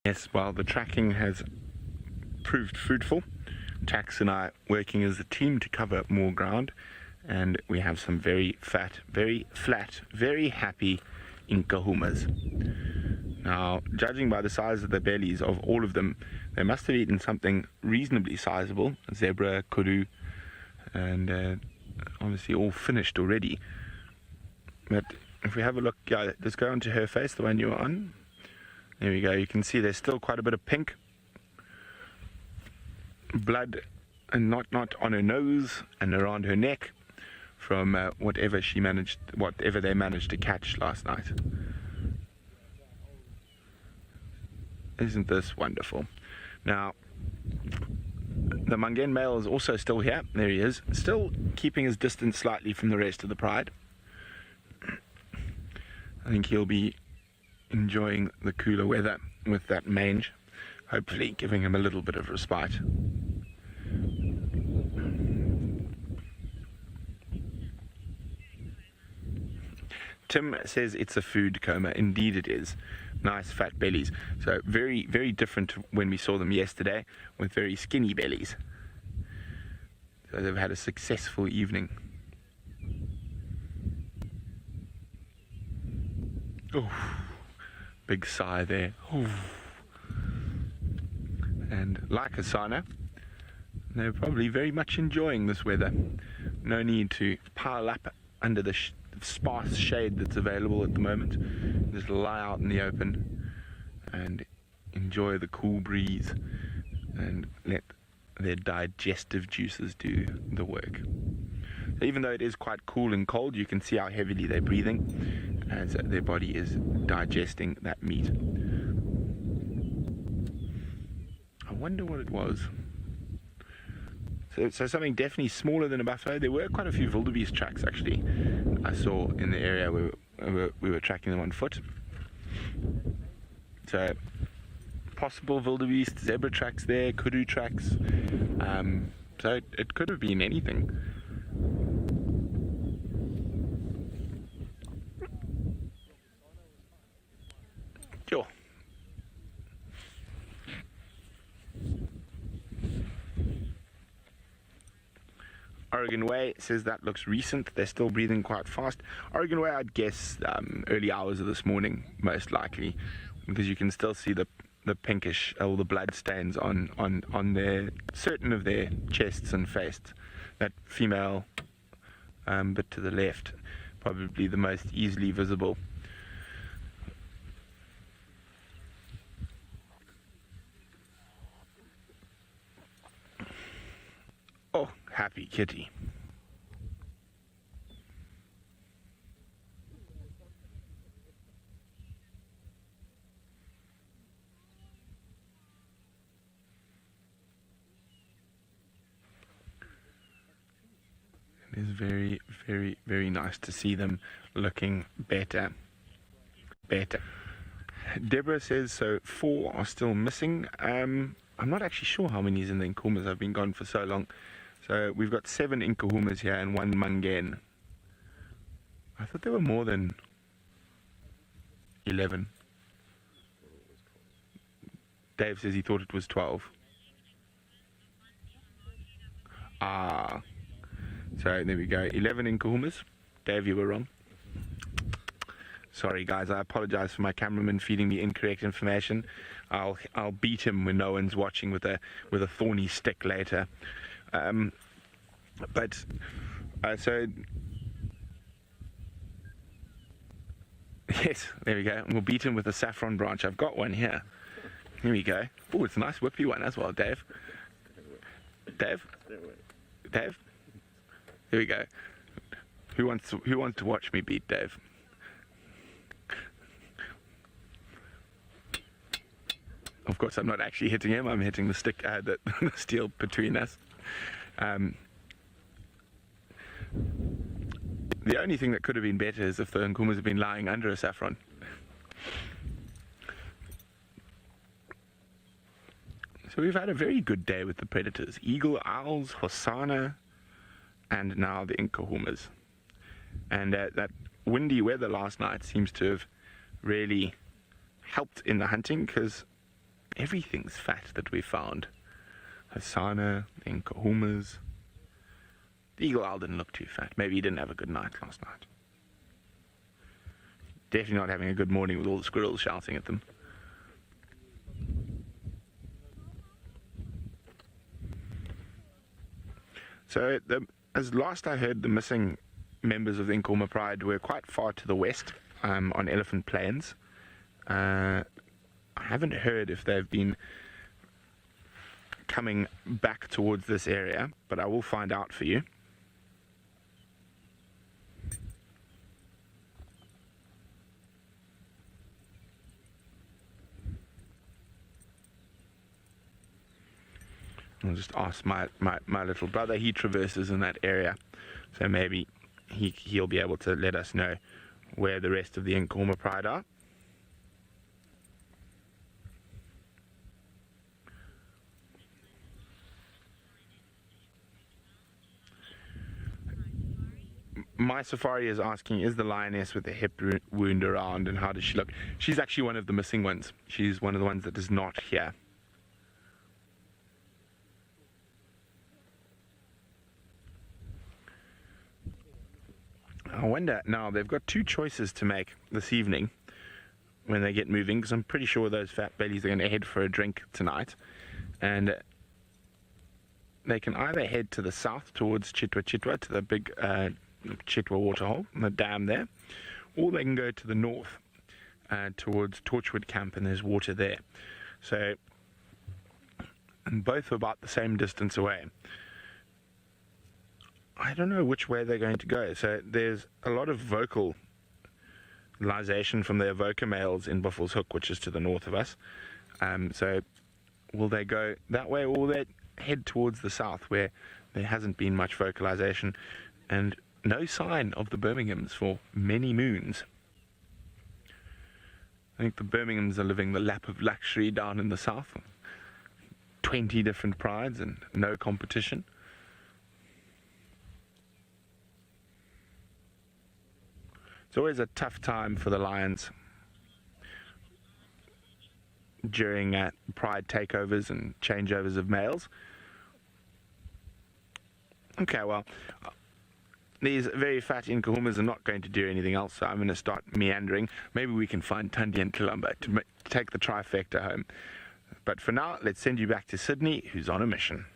Yes, well, the tracking has proved fruitful. Tax and I working as a team to cover more ground, and we have some very fat, very flat, very happy Nkuhumas. Now, judging by the size of the bellies of all of them, they must have eaten something reasonably sizable. Zebra, kudu, and obviously all finished already. But if we have a look, yeah, let's go onto her face, the one you were on. There we go. You can see there's still quite a bit of pink blood, and not on her nose and around her neck from whatever they managed to catch last night. Isn't this wonderful? Now, the Mangen male is also still here. There he is, still keeping his distance slightly from the rest of the pride. I think he'll be enjoying the cooler weather with that mange, hopefully giving him a little bit of respite. Tim says it's a food coma. Indeed it is. Nice fat bellies. So very, very different to when we saw them yesterday with very skinny bellies. So they've had a successful evening. Oh, big sigh there. Oh. And like Asana, they're probably very much enjoying this weather. No need to pile up under the sparse shade that's available at the moment. Just lie out in the open and enjoy the cool breeze and let their digestive juices do the work. So even though it is quite cool and cold, you can see how heavily they're breathing as their body is digesting that meat. I wonder what it was. So something definitely smaller than a buffalo. There were quite a few wildebeest tracks actually I saw in the area where we were tracking them on foot. So possible wildebeest, zebra tracks there, kudu tracks. So it could have been anything. Sure. Oregon Way says that looks recent. They're still breathing quite fast. Oregon Way, I'd guess early hours of this morning, most likely, because you can still see the pinkish, all the blood stains on their certain of their chests and face. That female bit to the left, probably the most easily visible. Oh, happy kitty. It is very, very, very nice to see them looking better. Deborah says, so 4 are still missing. I'm not actually sure how many is in the Nkuhumas. I've been gone for so long. So we've got 7 Nkuhumas here and 1 Mangen. I thought there were more than 11. Dave says he thought it was 12. Ah. So there we go. 11 Nkuhumas. Dave, you were wrong. Sorry guys, I apologize for my cameraman feeding me incorrect information. I'll beat him when no one's watching with a thorny stick later. So yes, there we go. We'll beat him with a saffron branch. I've got one here. Here we go. Oh, it's a nice whippy one as well, Dave. Dave? There we go. Who wants to watch me beat Dave? Of course, I'm not actually hitting him. I'm hitting the stick, the steel between us. The only thing that could have been better is if the Nkuhumas had been lying under a saffron. So we've had a very good day with the predators. Eagle, owls, Hosanna, and now the Nkuhumas. And that windy weather last night seems to have really helped in the hunting, because everything's fat that we found. Hasana, the Nkuhumas. The eagle owl didn't look too fat. Maybe he didn't have a good night last night. Definitely not having a good morning with all the squirrels shouting at them. So, as last I heard, the missing members of the Nkuhuma Pride were quite far to the west, on Elephant Plains. I haven't heard if they've been coming back towards this area, but I will find out for you. I'll just ask my little brother. He traverses in that area, so maybe he'll be able to let us know where the rest of the Nkuhuma Pride are. My Safari is asking, is the lioness with the hip wound around, and how does she look? She's actually one of the missing ones. She's one of the ones that is not here. I wonder now, they've got two choices to make this evening when they get moving, because I'm pretty sure those fat bellies are going to head for a drink tonight, and they can either head to the south towards Chitwa, to the big Chitwa waterhole, the dam there, or they can go to the north towards Torchwood Camp, and there's water there. So, and both are about the same distance away. I don't know which way they're going to go. So there's a lot of vocalization from the evoker males in Buffalo's Hook, which is to the north of us. So will they go that way, or will they head towards the south, where there hasn't been much vocalization and no sign of the Birminghams for many moons? I think the Birminghams are living the lap of luxury down in the south. 20 different prides and no competition. It's always a tough time for the lions during pride takeovers and changeovers of males. Okay, well, these very fat Nkuhumas are not going to do anything else, so I'm going to start meandering. Maybe we can find Tundi and Columba to take the trifecta home. But for now, let's send you back to Sydney, who's on a mission.